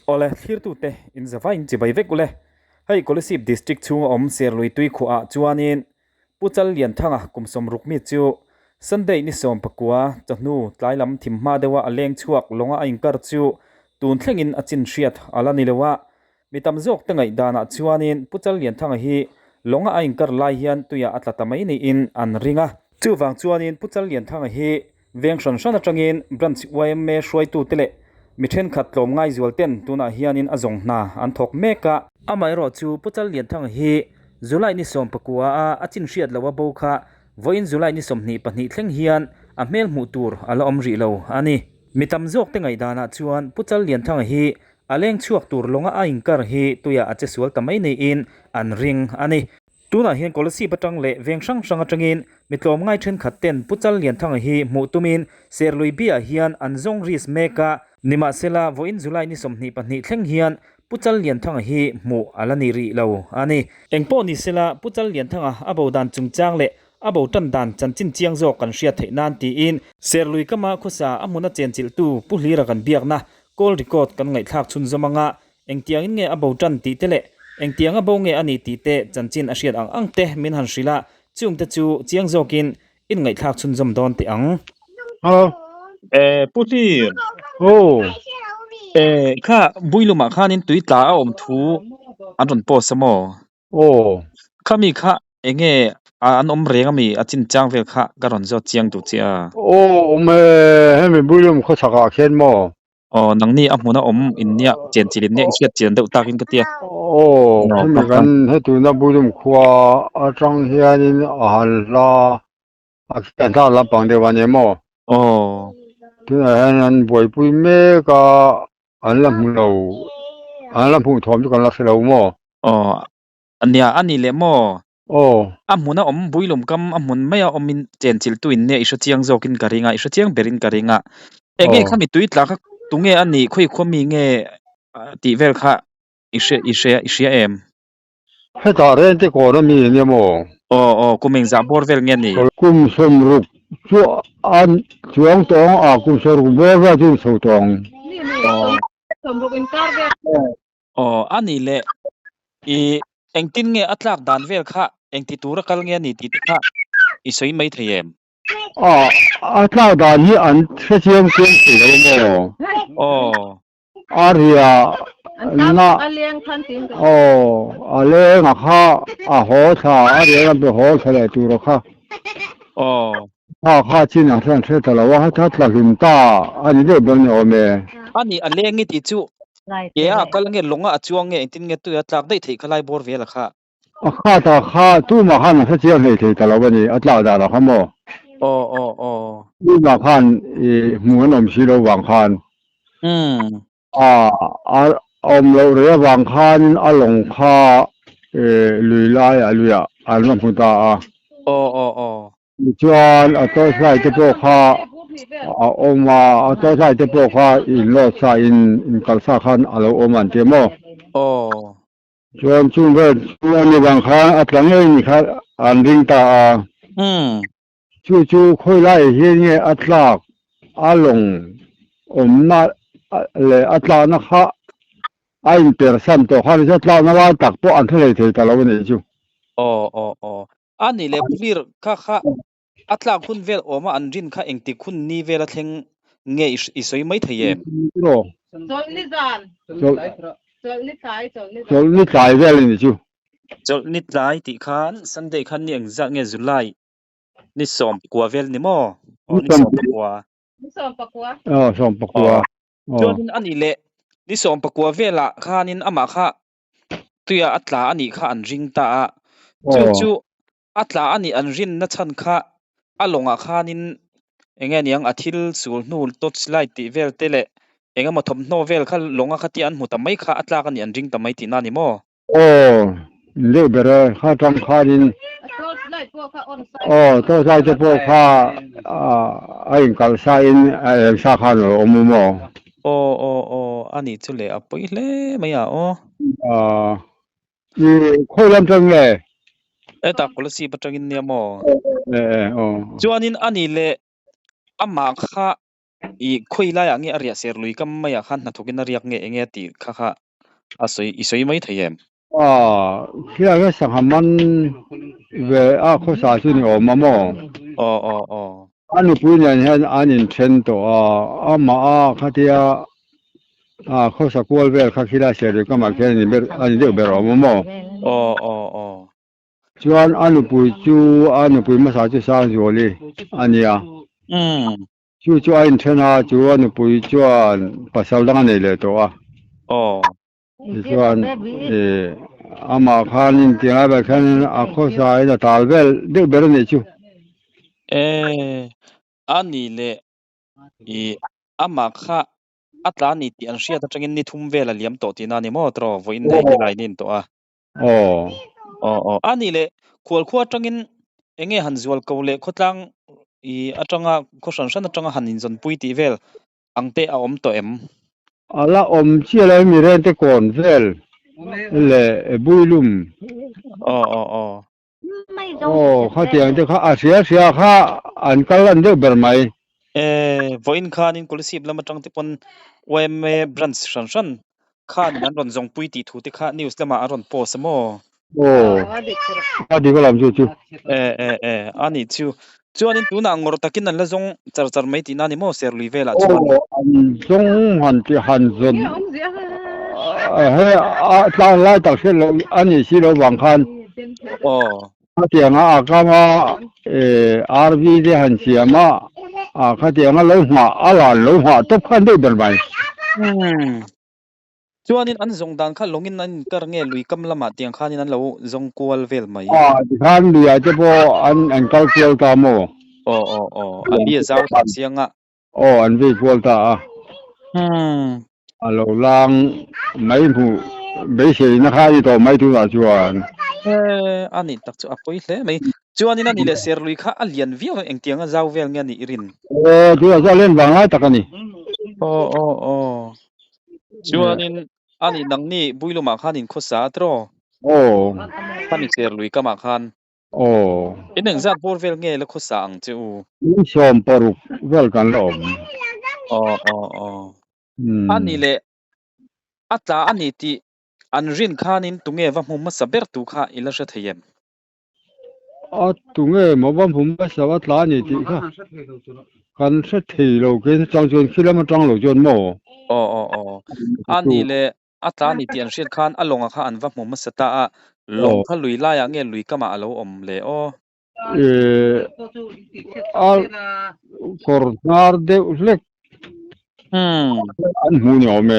ole thlir tu te in zawa in chibai vek ule hei Kolesip district chung om serlui tui khu a chuanin puchal lian thanga kumsom rukmi chu Sunday ni som pakua chahnu tlailam thimma dewa aleng chuak longa ainkar chu tun thlengin achin hriat alani lewa mitam jok tangai dana chuanin puchal lian thanga hi longa ainkar lai hian tuya atlatamai ni in an ringa chuwang chuanin puchal lian thanga hi vengshon shana tangin branch YMA hruai tu tele mi then khat tlom ngai zualten tuna hianin azong na an thok meka amai ro chu puchal lian thang hi July ni som pakua a achin hriat lawa boka voin July ni som ni pahni thleng hian a mel mu tur ala om ri lo ani mitam jok te ngai dana chuan puchal lian thang hi aleng chuak tur longa ainkar hi tuya ache sual tamai nei in an ring ani tuna hian Kolesip atang le vengsang sanga tangin mitlom ngai then khatten puchal lian thang hi mu tumin serlui bia hian an zong ris meka nima sela voin July ni somni pahni thleng hian puchal lian thang hi mu alani ri lo ani engpo ni sela puchal lian thanga abodan chungchang le abo tan dan chanchin chiang zo kan hria theinan ti in serlui kama khosa amuna chenchil tu puhlira kan biakna call record kan ngai thak chun zamanga engtiang in nge abo tan ti tele engtiang abo nge ani ti te chanchin a hriat ang te min han hrila chung te chu chiang zokin in ngai thak chun zam don ti ang puti kha builuma khanin tuitla a om thu anron po samo khami kha enge an om renga mi achin chang vel kha garon zo chiang tu chia me hemi builum kho thaka khen mo nangni amuna om innia chen chilin ne siat chen deu takin ka tia hemi gan hetu na builum khwa atang hianin ahalla akanta la pang de wane mo tuna hanan boy pui me ka anlam lo anlam pu thom tu kan la selo mo ania ani le mo amuna om builum kam amun maya omin chen chil tuin ne isha chiang zokin karinga isha chiang berin karinga enge khami tuitla kha tunge ani khoi khomi nge ti vel kha ishe em heta ren te ko na mi ne mo kumeng za bor vel nge ni kum som ruk chu an chuang tong a kum som ruk bo ga chu so tong som ruk in kar ve ani le I engtin nge atlak dan vel kha engti tura kal nge ni ti kha isoi mai thriem atlak dan hi an thesiam ken ti lo mo aria na aleng than tin aleng kha a ho tha aria be ho thale tu ro kha kha chin ang than the tala wa tha tlakin ta ani de ben o me ani aleng ti chu ya kal nge longa achuang nge engtin nge tu atlak dei thei khalai bor vel kha kha ta kha tu ma khan sa chiang hei thei tala wa ni atlak da la kha mo ni ma khan mu nom si lo wang khan om lo re wang khan along kha lui lai a luya alma puta chuan a to sai te po kha oma a to sai te po kha in lo sa in kalsa khan alo oman te mo chuan chung ve chuan ni wang khan atlang ni kha an ring ta chu khoi lai hi nge atlak along omna le atla na kha ain percent to khan atla na wa tak po an thele the ta lo ni chu ani le clear kha atla khun vel oma an rin kha engti khun ni vela thleng nge isoi mai thayem chol ni dan chol ni tai vel ni chu chol ni tai ti khan Sunday khan ni engza nge July ni som kwa vel ni mo ni som pakwa chon ani le ni som pakwa vela khanin ama kha tuya atla ani kha an ring ta chu atla ani an rin na chan kha alonga khanin enge niang athil sul hnul tot slide ti vel tele enga mathom no vel khal longa khati an mu tamai kha atla kan an ring tamai ti na ni mo le bere kha tam khanin to sai te po kha ai kal sa in sa khan omu mo ani chule apoi hle maya ni khoi lam tang le eta Kolesip patangin ne mo chuanin ani le ama kha อีคุยลายเงี้ยเรียเสียลุยก็ไม่อยากขันนะทุกินเรียกเงี้ยเงี้ยตีค่ะสวยไม่เทียมที่ก็สังหามันเวข้อสาชุนี่ออกมาโมอันนี้ปุ้ยเนี่ยเห็นอันนี้เช่นตัวมาข้าที่ข้อสากวลเวลข้าคิดว่าเสียเลยก็มาแค่นี้อันนี้เดี๋ยวเบรอมาโมจวนอันนี้ปุ้ยจูอันนี้ปุ้ยมาสาจุสางอยู่เลยอันนี้จูอันนี้เช่นจูอันนี้ปุ้ยจวนภาษาดังนี่เลยตัวจวนมาข้านี่ที่อะไรแค่นี้ข้อสาเนี่ยตาเวลเดี๋ยวเบรนี่จูอันนี้เลยมาค่ะอัตรานี่ที่อันเชียร์จังนี่ทุ่มเวลเลี้ยมโตที่นั่นนี่มอตรอวินได้ไรนี่ตัวอันนี้เลยขวดจังเงี้ยหันจวลเกาเลยขดลังจังขสันจังหันอินจนปุยตีเวลอังเตะตัวละเชื่อเลยมีเรื่องแต่ก่อนเวลเลยบุยลุมข้าเตียงเด็กข้าเสียข้าอันกันลันเด็กเบอร์ไหมวินข้านินกุลสิบแล้วมาจังที่ปนเวมบรันส์ชันข้านั้นรอนจงปุยตีถูที่ข้านิวส์แล้วมาอารอนโพสโมดีก็ลำจู่อันนี้จวนนี้ตัวนังรถกินนั่นละจงจัดไม่ตีนั่นนี่โมเสียรีเวลจงหันจนให้ตาไล่ตักเส้นอันนี้สิเราบังคันข้าเตียงก็มาRV ได้หันเสียมาข้าเตียงเราหัวหลานเราหัวทุกขันได้เป็นไหมจวนนี้อันจงดันข้าลงอินนั่นก็เงี้ยลุยกำละมาเตียงข้านี่นั่นเราจงกวลเวลไหมข้าเดียจะพออันเก่าเกี่ยวตามโมอันนี้จะเอาเสียงอันนี้กวลตาเราล้างไม่ผู้ไม่ใช่นะคะที่ตัวไม่ถูกจวนอันนี้ตักจะapoiเลยไม่จวนนี้นั่นนี่เลยเสียลุยข้าอันเลียนวิวเองเตียงจะเอาเวลเงี้ยนี่อิรินตัวจะเล่นบางไงตักนี่จวนนี้อันนี้นังนี่บุยลุมาข้านินคุสาตรข้านิเสียลุยก็มาขันอีหนึ่งจะพูดเวลเงี้ยแล้วคุสาอังจูนี่ชมปรุกเวลกันลมอันนี้เลยอัตราอันนี้ที่อันรินข้านินตุงเอว่ามุมมาสับเบิร์ตุข้าอิลาจะเทียมตุงเอมาว่ามุมมาสับอัตรานี่ที่ข้ากันเสียทีเราเกินจังจวนคิดแล้วมันจังเราจวนโมอันนี้เลยอัตรานี่ที่อันเชียนข้านอลงข้าอันว่ามุมมาสตาลงข้าลุยไล่ยังเงี้ยลุยก็มาอโลเลยคอร์นาร์เดอุเล็กอันหูเหนียวไหม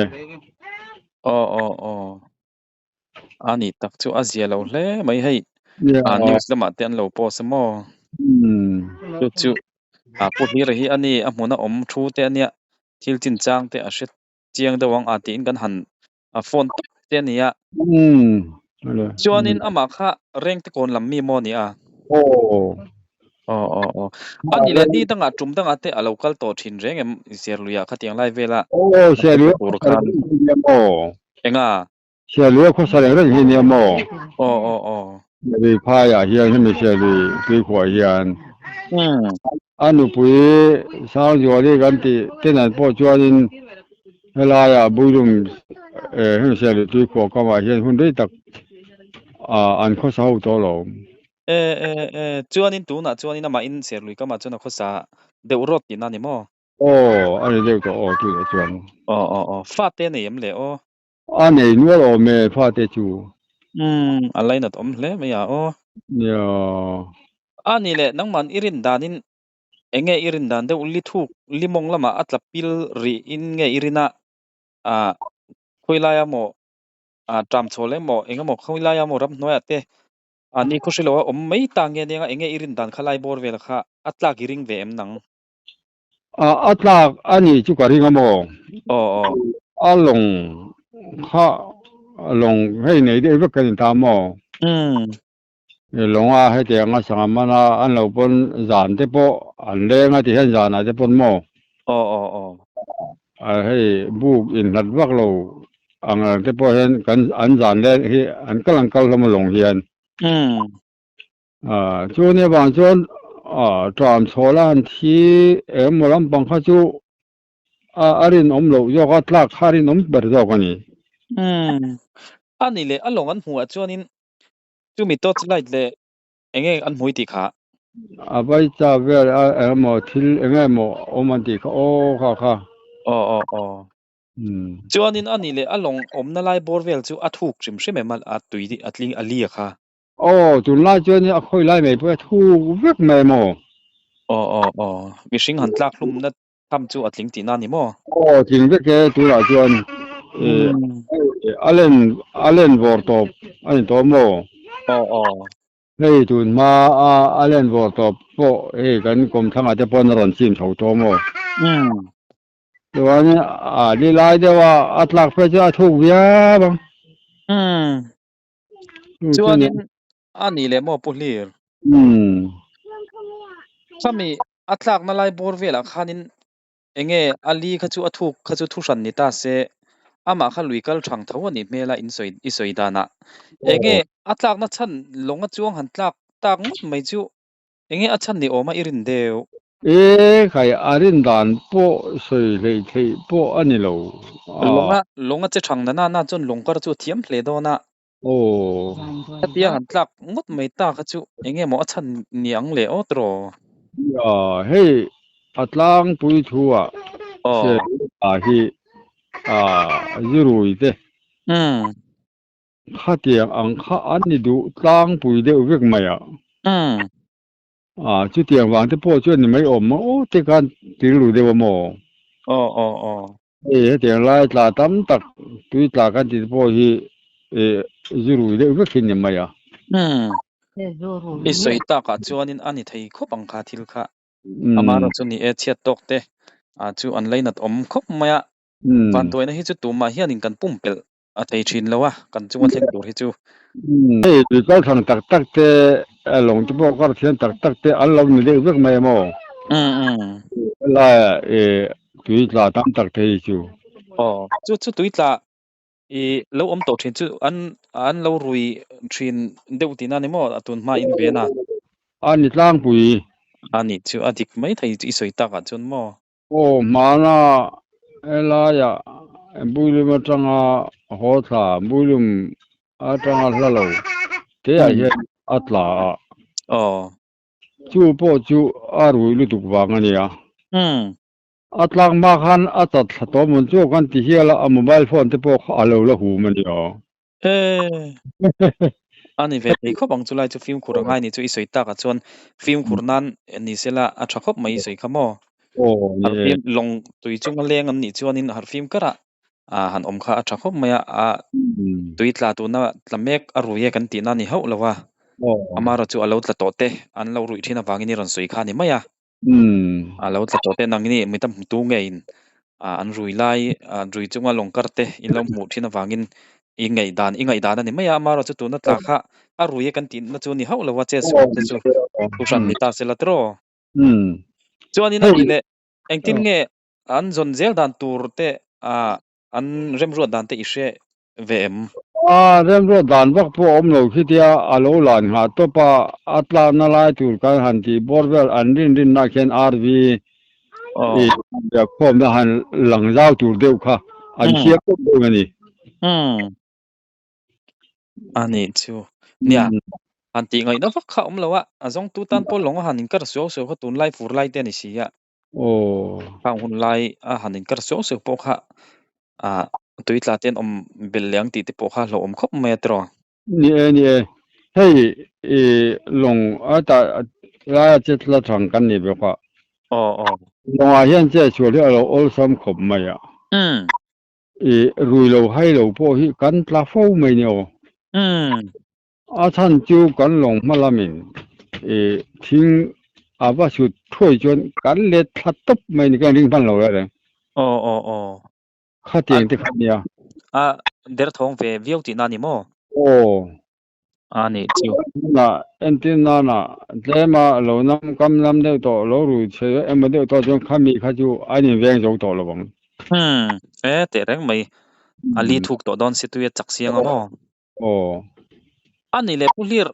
อันนี้ตักจูอาเซียเราเลยไม่ให้นิวส์ละมาเตียนเราโพสมอจูพูดนี้เลยอันนี้หมุนชูเตียนเนี่ยทิลจินจางเตียเสเจียงเดวังตีนกันหันโฟนเตียนเนี่ยจวนนี้มาค่ะเร่งตะโกนลำมีโมนี่อันนี้เลยนี่ตั้งจุ่มตั้งเตะเราคัลโตชินเร่งเสียลุยขัดยังไล่เวลาเสียลุยปูรคันเอ็งเสียลุยเขาแสดงเรื่องเฮียโมมีพายเฮียนให้มีเสียลุยคือขวายเฮียนอันนู้ปุยสาวอยู่ที่กันที่เต้นพอจวนนี้เวลาบุรุษให้เสียลุยคือขวาก็มาเฮียนคนได้ตักอันเขาสาวตัวเราจวนนี้ตัวน่ะจวนนี้น่ะมาอินเสียลุยก็มาจวนน่ะเขาสาเดือดรถที่นั่นนี่มั้งอันนี้เดี๋ยวตัวตัวจวนฟาเต้เนี่ยมั้งเลยอันนี้นัวเราไม่ฟาเตจูอะไรน่ะตอมเลยไม่อยากเนี่ยอันนี้แหละนังมันอิรินดานินเองอิรินดานเดี๋ยวลิทุกลิมงละมาอัตลับพิลรีอินเงอิรินะคุยลายโมจำโซเลโมเองโมคุยลายโมรับน้อยเตะอันนี้คุชิโลว่าไม่ต่างเงี้ยเองอิรินดานขลายบอร์เวลค่ะอัตลักอิริงเวมนังอัตลักอันนี้จุกริงโมลงข้าลงให้ไหนได้ก็กันตามโมลงให้เตียงสังมานาอันเราปนจานเตปอันเลี้ยงที่เห็นจานเตปนโมให้บุกอินนัดวักเราอันเตปเห็นกันอันจานเลี้ยงที่อันกำลังกำลังมาลงเฮียนจวนเนี่ยบางจวนจอมโซลานที่มลำบังข้าจู arin omlo yo ka tlak harin ber zo kani ani le along an hua chuanin chu mi to chlai le enge an hui ti kha abai cha ver mo thil enge mo omanti kha o kha chuanin ani le along omna lai borvel chu athuk trim hre memal atui di atling ali kha tun la chuan a khoi lai mai pe thu vek mai mo mi hring han tlak hlum na tham chu atling ti na ni mo ting vek ke tu la chuan alen vortop ani to mo hei tun ma alen vortop po hei kan kom thanga te pon ron sim tho to mo chuan li lai dewa atlak pe chu a thu via bang chuanin ani le mo pulir sami atlak na lai borvel khanin enge ali kha chu athuk kha chu thusan ni ta se ama kha luikal thang tho ani mela insoi dana enge atlak na chan longa chuang han tlak tak ngot mai chu enge achan ni oma irin deu khai arin dan po soi lei thei po ani lo longa che thang na chon longkar chu thiam hle do na atia han tlak ngot mai ta kha chu enge mo achan niang le otro hei atlang pui thua se hi zurui te kha tiang ang kha ani du tlang pui de vek maya chu tiang wang te po chuan ni mai om te kan tir lu de mo tiang lai tla tam tak tui tla kan ti po hi zurui de vek ni maya isoi ta ka chuanin ani thei khopang kha thil kha amaro chu ni chiat tok te chu an leinat om khop maya van toina hi chu tuma hianin kan pumpel a thei thin lawa kan chunga thleng tur hi chu hei kal thang tak te long te po kar thian tak te an lo ni de vek mai mo la tui tla tam tak thei chu chu tui tla lo om to thin chu an lo rui thin deuti na ni mo atun ma in ve na ani tlang pui ani chu adik mai thei isoi ta ka chun mo mana ela ya bulum atanga hotha bulum atanga hlalo te a ye atla chu po chu arui lu tuk wang ania atlang ma khan atat to mun chu kan ti hiala a mobile phone te po alo la hu mani ani ve thei khopang chulai chu film khurangai ni chu isoi ta ka chon film khurnan ni sela a thakop mai soi khamo film long tui chung leng an ni chuanin har film kara han om kha a thakop maya tui tla tu na tlamek aruye kan ti na ni ho lawa amara chu alo tla to te an lo rui thina wangini ron soi kha ni maya alo tla to te nangni mitam tu ngein an rui lai rui chunga longkar te in lo mu thina wangin ingai dan ni maya amara chu tu na tla kha aruye kan ti na chu ni ho lawa che so te chu tusan ni ta sela tro chuanin ani le engtin nge an zon zel dan tur te an remruat dan te ishe vm remruat dan bak po om lo khitia alo lan ha to pa atla na lai tur kan han ti borwel an rin na ken rv ya khom da han lang zau tur deu kha an chiap ko ngani ani chu nia an ti ngai na vak kha om lawa azong tu tan pol long hanin kar so kha tun lai fur lai te ni sia khang hun lai hanin kar so po kha tui tla ten om beliang ti te po kha lo om khop metro ni hei long ata la chet la thang kan ni be kha long a hian che chu le lo ol sam khop maya rui lo hai lo po hi kan tla fo mai ni chan chu kan long malamin thing aba chu thoi chon kan le that top mai ni kan ring pan lo le kha tiang te khania der thong ve viau ti na ni mo ani chu na antenna na tlema lo nam kam lam de to lo ru che em de to jong khami kha chu ani veng jo to lo bang te reng mai ali thuk to don situe chak siang mo ani le pulir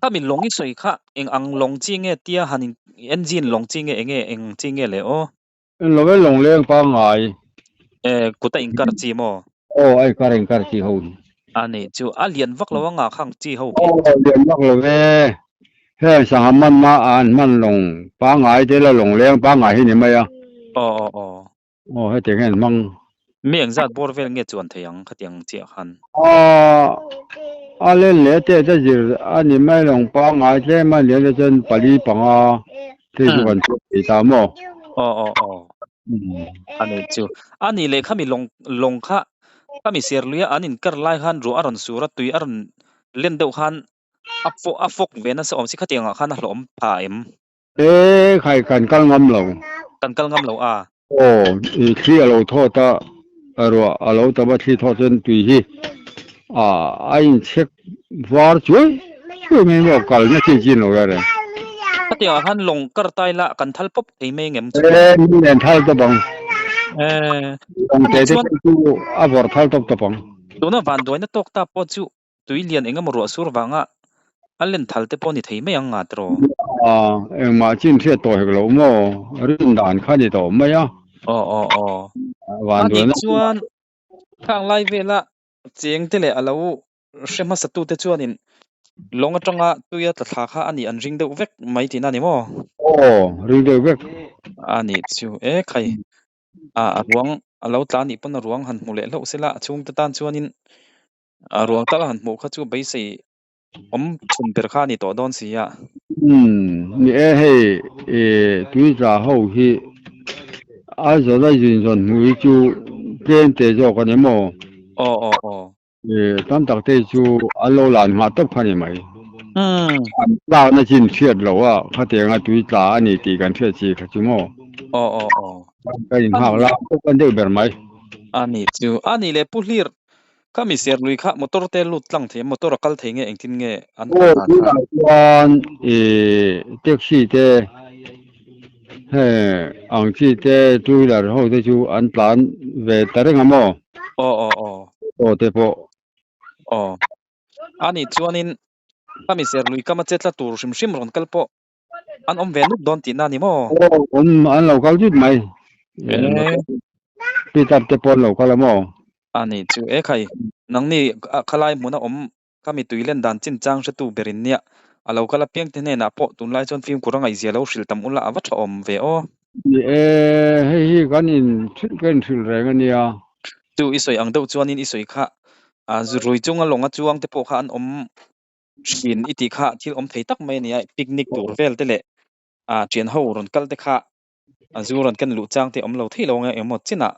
kami longi soi kha eng ang long chinge tia hanin engine long chinge enge eng chinge le lo ve long leng pa ngai กูตะอิงกัรจีโม ai kar chi ho อันนี้จูอาเลียนวักละว่างาข้างจีเฮาเพ lien mak lo ve he sang man ma an man long pa ngai de la long leng pa ngai hi ni mai a อ๋อ he te hen mang เมียงจัดบอร์เวลเงจวนเทียงขัดยังเจียคัน len le te te ji ani mai long pa ngai te man le le chen pali panga te ju kan ti ta mo อ๋ออันนี้จูอันนี้เลยข้ามีลงข้ามีเสียร์เลียอันนี้กัรไลคันรัวอรันสุรตุยอรันเล่นเดียวคันอัฟฟกเวนัสอมสิขัดยังคันหลอมพาเอ็ม khai kan kal ngam lo กันกัลงำเหลาthi lo tho ta ro alo ta ba thi tho chen tui hi ai check war chui me mo kal na chi jin lo re ขัดยังคันลงกัรไตละกันทัลปบไอเมงเอ็ม ni len thal ta bang องte te tu abor thal top ta bang ตัวนั้นวันด้วยนั่นตกตาปอจูตุยเลียนเองก็มารัวสุรวังอ่ะอันเล่นทัลเตปอนี่ไทยไม่ยังงาตรอma chin the to he lo mo rin dan kha ni to ma ya วันด้วยนะชวนข้างไลเวละเจียงเตเลอลาวเชมาสตูเตชวนินลงจังอ่ะตุยตะทาข้าอันนี้อันริงเดวเวกไม่ที่นั่นนี่มั้ง ring de vek อันนี้จูใครรวงเราตานี่ปนรวงหันหมูเละเราเสละช่วงตะตานชวนินรวงตะหันหมูเขาจูไปใส่ชุนเปรข้านี่ต่อดอนสิni he tui za ho hi a zo da jin zon mu chu ken te zo ka ni mo tam tak te chu a lo lan ma top kha ni mai เราน่ะจินเทียดแล้วว่าเขาเตียงตุยตาอันนี้ตีกันเทียดสิค่ะจุโมก็ยินภาคละพวกกันได้แบบไหมอันนี้จูอันนี้เลยปุลีร์ก็มีเสียลุยค่ะมอเตอร์เตลุตลังเทียมอเตอร์กัลเทียงเองทิ้งเงี้ยอันนั้นวันแท็กซี่เตอังซี่เตตุยแล้วเขาจะจูอันปลานเวตระงามเตปอันนี้จูอันนี้ก็มีเสียลุยก็มาเจ็ดละตัวชิมรอนกัลปออันเวนุดอนตีนั่นนี่มั้งอันเรากัลจุดไหมปีตับเตปอนเรากัลมั้งอันนี้จูใครนังนี่ขลายมุนะก็มีตุยเล่นดันจินจังชตูเบรินเนี่ยเราก็ละเพียงที่เนี่ยนะปอตุนไล่จนฟิล์มกุรังไอเสียเราสิลตำอุละวัชเวอให้กันอินชุดกันชุดแรงเนี่ยจูอิสวยอังเดาจวนอินอิสวยค่ะจุรุยจงลงจวงเตปอค่ะอันชินอิติค่ะที่ไทยตักไม่เนี่ยปิกนิกตัวเวลเตเลเจียนหูรอนกัลเตค่ะจูรอนกันลุจังที่เราที่ลงหมดจินะ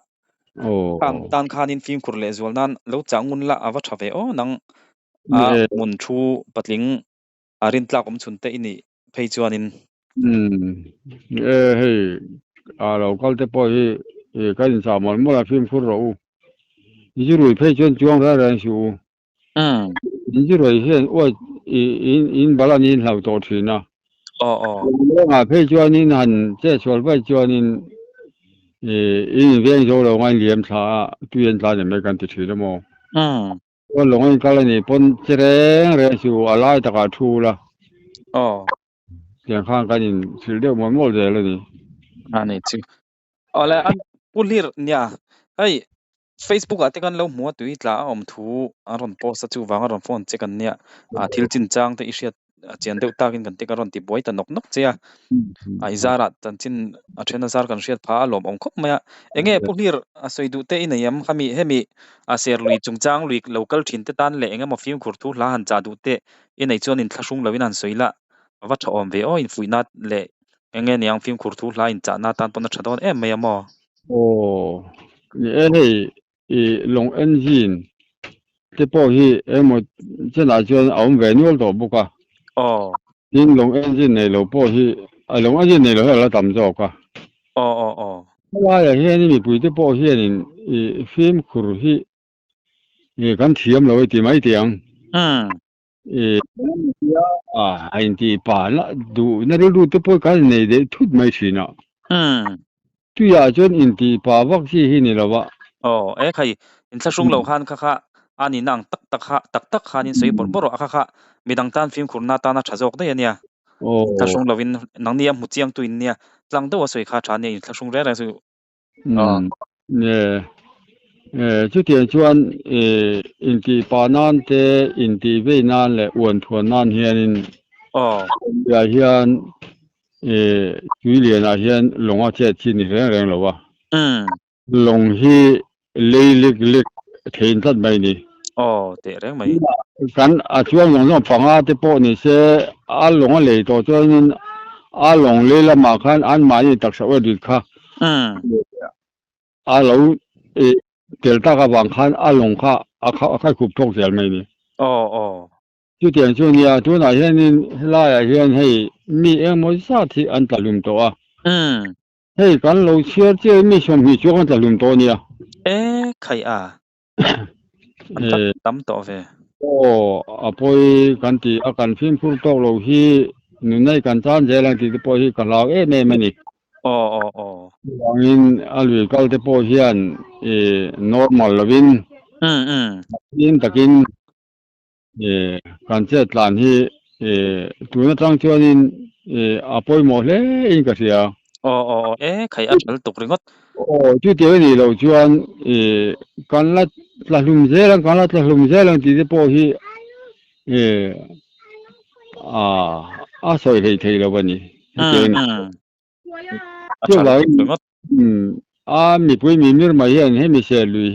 ทางตานคานินฟิล์มกุรเลจวนนั้นเราจังมุนละวัชเวอนังมุนชูปัดลิงรินตลากชุนเตอินี่เพย์จวนินเฮ้เรากัลเตปอกันสามวันเมื่อฟิล์มกุรเราจุรุยเพย์จวนจวงได้แรงชูจุรุยเห็นว่าอินบาลานินเราตัวทีนะเพย์จวนนินหันเจ้าชวนไปจวนินอินเวียนโจเราไงเลี้ยมชาตุยนชาเนี่ยไม่กันติดทีละมั้งว่าหลงอินกันเลยนี่ปนเจริญเรื่องชูอะไรตะการทูละเสียงข้างกันอินสิเดียวมันหมดเลยนี่อันนี้จูอะไรอันพูดลีร์เนี่ยเฮ้ย Facebook อ่ะที่กันเราหมัวตุยตลาทูอารอนโพสต์จูวางอารอนโฟนเจกันเนี่ยทิลจินจังแต่อิเชียเจียนเดวตากินกันที่กันรอนติบวยแต่นกเจียไอซาร์ตันจินเทรนซาร์กันเชียดพาลมองคบมาเองพูดลีร์สวยดูเตอินยามขมีเฮมีเสียลุยจงจังลุยโลคัลชินเตตันเล่เองมาฟิล์มขุดทุลาหันจ่าดูเตอินไอจวนอินทชุงลวินันสวยละวัชอมเวออินฟุยนัดเล่เองเนี่ยฟิล์มขุดทุลาอินจ่านาตันปนชัดอนไม่ยามลงเอ็นจินที่พอที่หมดจะน่าจะเอาเวนิวตัวบุกอ่ะยิ่งลงเอ็นจินในเราพอที่ลงเอ็นจินในเราให้เราทำจอกอ่ะว่าอย่างเงี้ยนี่มีปุ๋ยที่พอที่นี่ฟิล์มครูที่กันเทียมเราไว้ที่ไม่เตียงไอ้ที่ป่าละดูนั่นเราดูที่พอกันในเด็กทุกไม่ชินะทุกอย่างจนอินที่ป่าวักที่นี่เราว่าใครอินทชุงเราขันค่ะอันนี้นางตักขันอินสวยบนบรอค่ะมีดังตานฟิล์มขุนนาตานาชาจอกได้เนี่ยทชุงเราวินนังเนี่ยมุจียงตุยเนี่ยหลังตัวสวยขาชาเนี่ยทชุงแรกเลยสุ จุเตียนชวนอินตีปานานเตอินตีเวนานและอ้วนทวนนานเฮียนยาเฮียนจุเลียนอาเฮียนลงอาเจชินแรงๆหรอวะลงที่เล็กๆเทนทัดไปนี่เตะแรงไหมกันช่วงลงฟังอาเตโปนี่เสลงเลยตัวจนลงเลยละมาคันอันมานี่ตักษะดิค่ะเราเกิดตากบางคันลงค่ะเขาคุบทกเสียไหมนี่จุเตียนช่วงนี้ตัวไหนเฮียนลายเฮียนให้มีมอสาที่อันตะลุมตัวเฮ้ยกันเราเชื่อเจ้มีชมมีช่วงอันตะลุมตัวเนี่ยใครตั้มต่อเฟพอยกันที่อาการฟิล์มพูดตกเราที่นู่นในกันจานเจริญที่พอยกันเราแม่มันนี่อย่างนี้อันนี้ก็ที่พอยเห็นnormal ละวินยินตะกินกันเจ็ดล้านที่ตัวนั้นตั้งชื่อนี่พอยหมดเลยอินก็เสียใครอันตกเรื่องก็จุดเดียวนี่เราชวนกันละลุมเจริญกันละลุมเจริญที่พอยสวยเลยแล้ววันนี้ช่วงหลังมีปุ้ยมีมิรมาเห็นให้มีเชลุย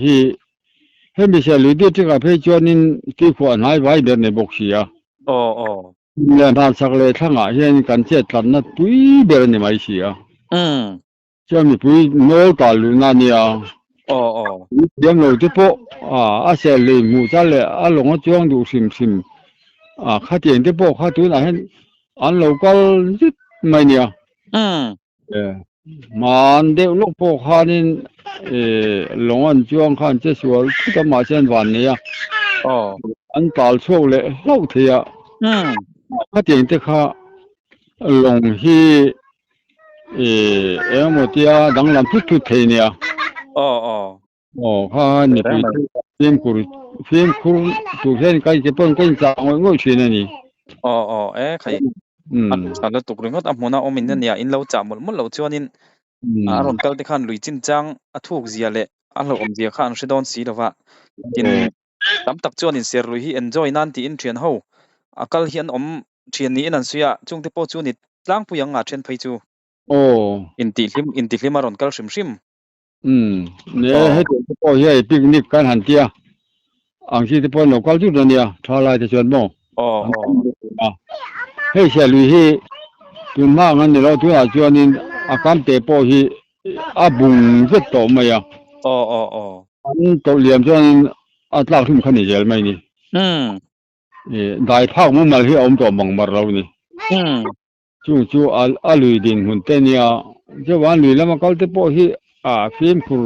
ให้มีเชลุยที่จะกับให้ชวนนี่ที่ควรให้ไว้เดินในบกเสียเรื่องทางสักเลยทั้งเห็นกันเจ็ดล้านนัดปุ้ยเดินในไม่เสียจะมีปุ้ยโน้ตาลุนาเนี่ยเดี๋ยวเราจะพบเชลุยมูจัลเลยลงจ้องดูซิมข้าเตียนที่พวกข้าตัวนั้นอันเราก็ยึดไม่เนี่ยมันเดี๋ยวลูกพวกข้านี่ลงอันจ้วงข้าจะสวยก็มาเช่นวันนี้อันตาลโชว์เลยเล่าเทียข้าเตียนที่ข้าลงที่หมดที่ดังลำทุกเทียเนี่ยข้านี่ไปฟิล์มคูตัวเช่นใครจะเพิ่งใครจะเอาเงินชื่อนี่ใครอันนั้นตกเรื่องก็อันนั้นมินเนี่ยอินเราจำหมดเราชวนอินรอนเกลที่ขันลุยจินจังถูกเสียเลยเราเสียขันสิโดนสีแล้วว่าอินตั้มตักชวนอินเสียลุยที่ enjoy นั่นที่อินเทียนเฮากัลเฮียนเทียนนี้นั่นเสียจุงที่พอชวนอินล้างผู้ยังเทียนไปจูอินติลิมารอนเกลชิมเนี่ยให้ตัวพอเฮียปิกนิกกันหันเตียอังที่พอเราก็จุดเนี่ยทลายจะชวนบ่ให้เสียลุยที่ตัวมากงั้นเราตัวชวนอินอาการเตะพอที่บุงจะโตไหมอันตัวเหลี่ยมชวนตลาดทุ่มขันนี่เจอไหมนี่ได้ภาคมันมาที่อมตัวบังมาเรานี่จู่ลุยดินหุ่นเต้เนี่ยจะวันลุยแล้วมันก็เตะพอที่ฟิล์มคู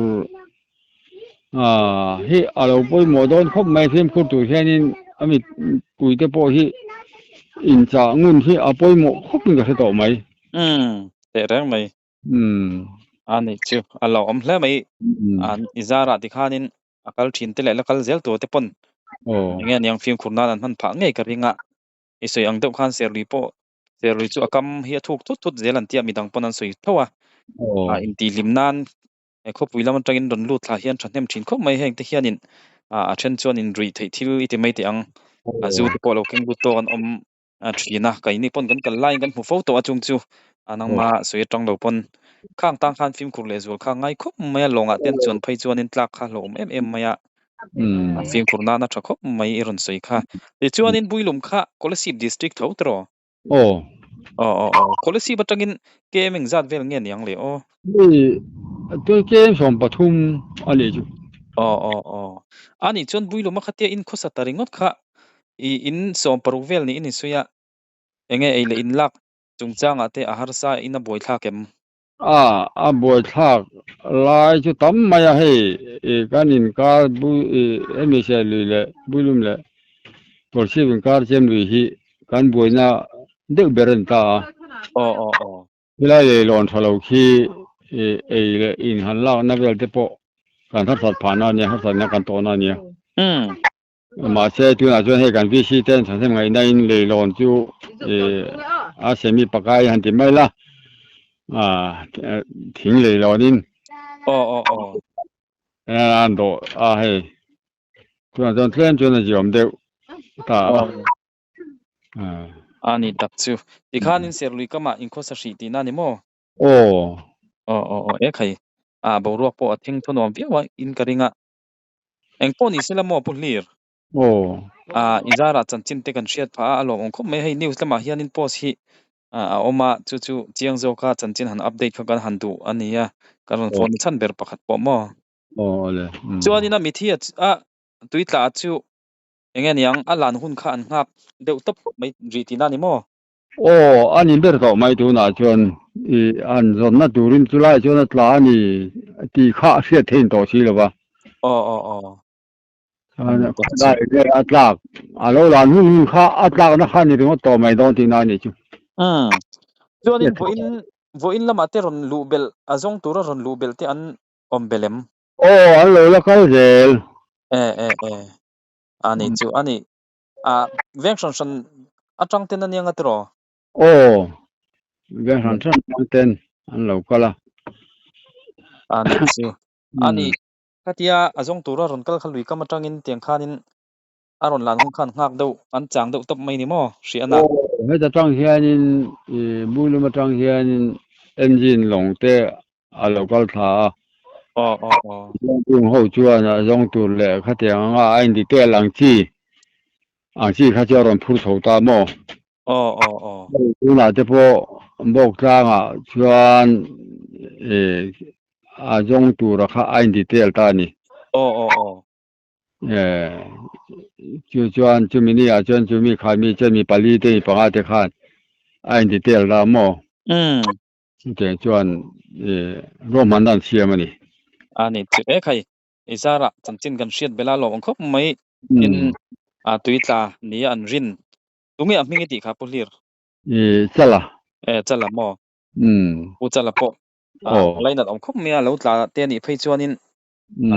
ที่เราไปโมดอนคบไม่ฟิล์มคูตัวแค่นี้มีกุยเตะพอที่อินจ่าเงินที่ไปโมคบกันจะโตไหมแต่แรงไหมอันนี้ชื่อเราแล้วไม่อิจาระที่ข้านินกัลชินเตเลแล้วกัลเซลตัวเตปนอย่างเงี้ยยังฟิล์มคูน่านั้นพังไงกันยังอิสุยังเด็กขันเซรีจูอากำเฮียทุกเซลันเตียมีดังปนันสุยเท่าอินตีลิมนานคบวิลามันจังอินดนลูดลาเฮียนฉันเต็มชินคบไม่แห้งที่เฮียนินเช่นชวนอินรีที่อิติไม่ที่อังจูที่พอเราเก่งบุตรกันชีนะกันนี่ปนกันไล่กันหัวโฟตัวจุงจูนังมาสวยจังเราปนข้างตั้งขันฟิล์มคูเลจูข้างไงคบไม่ลงเตียนชวนไปชวนอินตลักข้าลมไม่ฟิล์มคูน่านะชักคบไม่รุนสวยค่ะเดี๋ยวชวนอินบุยลุมค่ะโคเลสิบดิสตริกเท่าตัวโคเลสิบจังอินเกมมิ่งจัดเวลเงี้ยยังเลยตัวเกมสมปทุมอะไรจูอันนี้ชวนบุยลุมค่ะเตียอินโคสตาริงอดค่ะอินสมปรุเวลนี่อินสุยะยังไงไอ้อินลักจุงจังอาเตอาหารซาอินบอยทักเอ็มบอยทักลายจุตั้มมาให้กันอินการบุไม่ใช่เลยบุลุมเลยพอชีวิตการเช่นวิธีกันบอยน่ะเด็กเบรนตาเวลาหลอนทะเลาะขี้อินหันล่างนับเวลเตปกันทัดสัตว์ผ่านนั่นเนี่ยทัดสัตว์นักการโตนั่นเนี่ยมาเสียตัวน่ะจนให้กันวิธีเต้นฉันทำไงนั่นเลยหลอนจูเสมีปากกายหันติไม่ละทิ้งเลยหลอนิน安多啊嘿，这天真的就唔得，他ani tak chu ti khanin serlui kama inko sa hri ti na ni mo 哦 e khai bo ruak po athing thonom viawa in karinga engpo ni sela mo pulir 哦 izara chanchin te kan hriat pha alo ong khom mai hei news lama hianin post hi oma chu chiang zo ka chanchin han update kha kan han du ania karon phone chan ber pakhat po mo 哦嘞，chuani na mithi tuitla chu engen yang alan hun kha an ngak deuh top mai ri ti na ni mo 哦，安尼别到买度那阵，按照那度人出来就那拉你地卡些天到起了吧？那阿拉阿老兰hun卡阿拉那看你我到买到天那里就，chuanin voin lama te ron lubel azong tura ron lubel te an ombelem 哦，安老了开始，ani chu ani vengson son atang ten ania ngatro 哦，边上这天安老个了， ani chu ani katia azong tura ron kal khalui kam atangin tiang khanin aron lan hung khan ngak deuh an chang deuh top mai ni mo hri ana 那个张先人，不那么张先人，engine 龙的阿老个他。用后转啊，用多了，他这样啊，按的对人机，他叫人铺头大么？有哪这波木桩啊，转用多了，他按的对大呢？就转就米尼啊，转就米开米，就米把里的帮阿的看，按的对大么？这转罗曼丹些么呢？ ani chu e khai izara chanchin kan hriat bela lo ong khop mai in tuitla ni an rin tumi a mingi ti kha pulir chala chala mo u chala po laina ong khop me lo tla te ni phei chuanin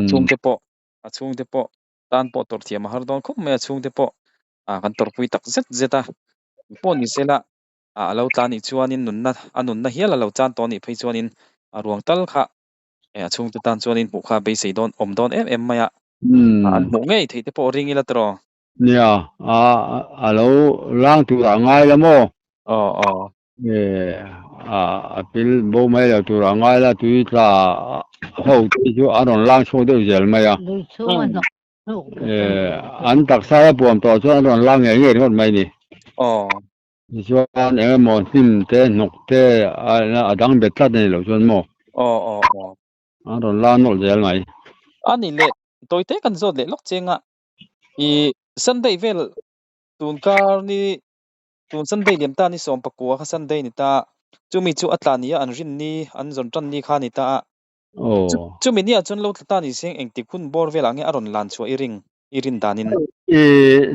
chung te po tan po tor thiam har don khop me chung te po kan tor pui tak zeta po ni sela lo tla ni chuanin nun na hiala lo chan to ni phei chuanin ruang tal kha chung te tan chuanin pu kha be sei don om don em maya an mo ngei thei te po ring ila tro nia alo lang tu ra ngai la mo pil bo mai la tu ra ngai la tu tla ho ti ju aron lang so de jel maya an tak sa la bom to chuan aron lang nge hot mai ni chuan mo sim te nok te adang bet tla ne lo chuan mo aron lang no jel ngai ani le toite kan zot le lok chenga I Sunday vel tun kar ni tun Sunday lem ta ni som pakua kha Sunday ni ta chumi chu atlania an rin ni an zon tan ni kha ni ta chumi ni achon lo ta ni seng engti khun bor vel ange aron lan chu irin danin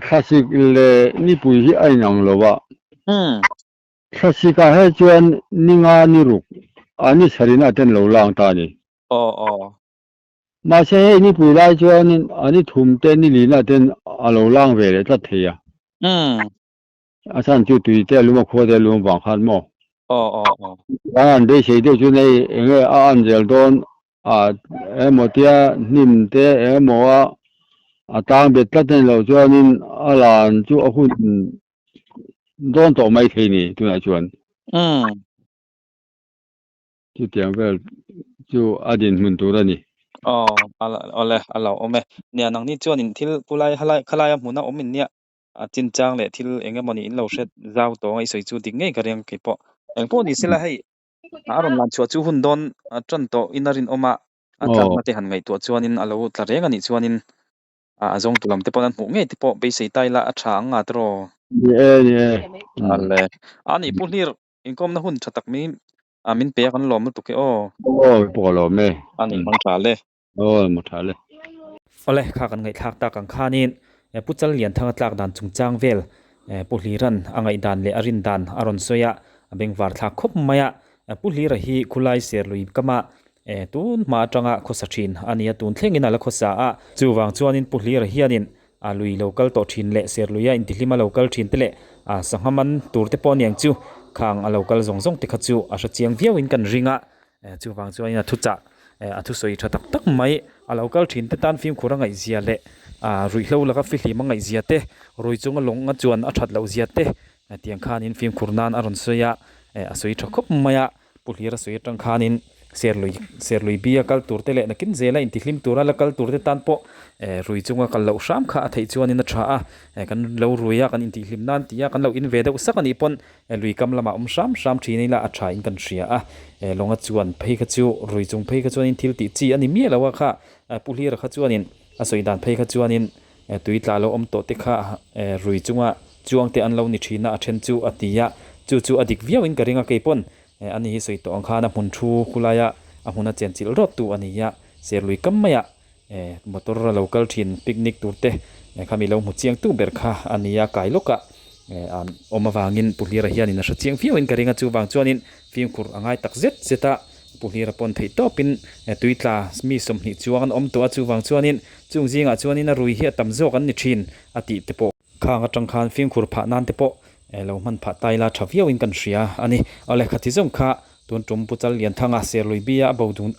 classic le ni pui hi ai nang lo wa classic ka he chuan ninga ni ru ani sarina ten lo lang ta ni mà xe ni pui lai chuan ani thum te ni lina ten alo lang ve le ta thia san chu tui te lu mo kho de lu bang khan mo an de sei de chu nei enge an jel don mo tia nim te mo tang bet ta ten lo chuan in alan chu a hun don to mai thei ni tu na chuan chu tiang vel chu adin mun tu ra ni ala ome nia nang ni chuan in thil pulai khalai hmuna omin nia chin chang le thil engemoni in lo hret zau to ngai soi chu ding ngei kareng ke po engpo ni sela hei aron lan chu hun don tran to inarin oma atlang mate han ngai to chuanin alo tla reng ani chuanin azong tulam te ponan mu ngei te po be sei tai la athang nga tro ale ani pulir inkom na hun thatak mi amin pe kan lom tu ke po lo me ani mang tra le mo tha le ole kha kan ngai thak ta kan khanin puchal lian thang tlak dan chungchang vel puhliran angai dan le arin dan aron soya bengwar thak khop maya puhlira hi khulai serlui kama tun ma atanga khosachin ania tun thlengin ala khosa chuwang chuanin puhlira hianin lui local to thin le serluya in dilima local thin tele sanghaman turte poniang chu khang a local zongjong te khachu a chiang viawin kan ringa chuwang chuaina thucha thu soi tha tak tak mai a local thin te tan film khuranga zia le rui hlo laka fi hli mangai zia te roi chunga longa chuan a that lo zia te tiang khan in film khurnan aron soya a soi tha khop maya pulhira soi tang khan in serlui bia kal turte le nakin zela in tihlim tura la kal turte tan po rui chunga kal lo sham kha thei chuan in a tha a kan lo ruya kan in tihlim nan tia kan lo in ve deuh sakani pon lui kam lama sham thini la a tha in kan ria a longa chuan phei kha chu rui chung phei kha chuan in thil ti chi ani mi lawa kha pulhira kha chuan in a soi dan phei kha chuan in tui tla lo om to te kha rui chunga chuang te an lo ni thina a then chu atia chu adik viau in karinga ke pon ani hi soi to ang khana mun thu kulaya a huna chen chil rot tu ania serlui kammaya motor local thin picnic turte khami lo mu chiang tu ber kha ania kai loka an omawangin pulira hianin a sha chiang viau in karinga chu wang chuanin film khur angai tak zet zeta pulira pon thei topin tuitla mi som hi chuang om to chu wang chuanin chungzinga chuanin a rui hi tam zok an ni thin ati tepo khanga tangkhan film khur pha nan tepo lo man pha taila thaviau in kan ria ani ale khathi zong kha tun tum puchal lian thanga serlui bia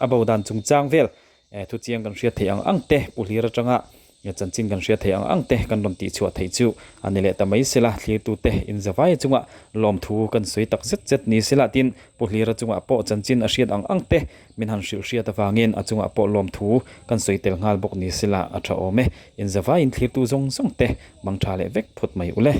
abaudan chungchang vel thu chiang kan ria thei ang te pulira tanga ya chanchin kan ria thei ang te kan lom ti chua thei chu ani le tamai sela thlir tu te in zawai chunga lom thu kan soi tak zet ni sela tin pulira chunga po chanchin a riat ang te min han ria ta wangin a chunga po lom thu kan soi tel ngal bok ni sela a tha ome in zawai in thlir tu zong te mangtha le vek phut mai ule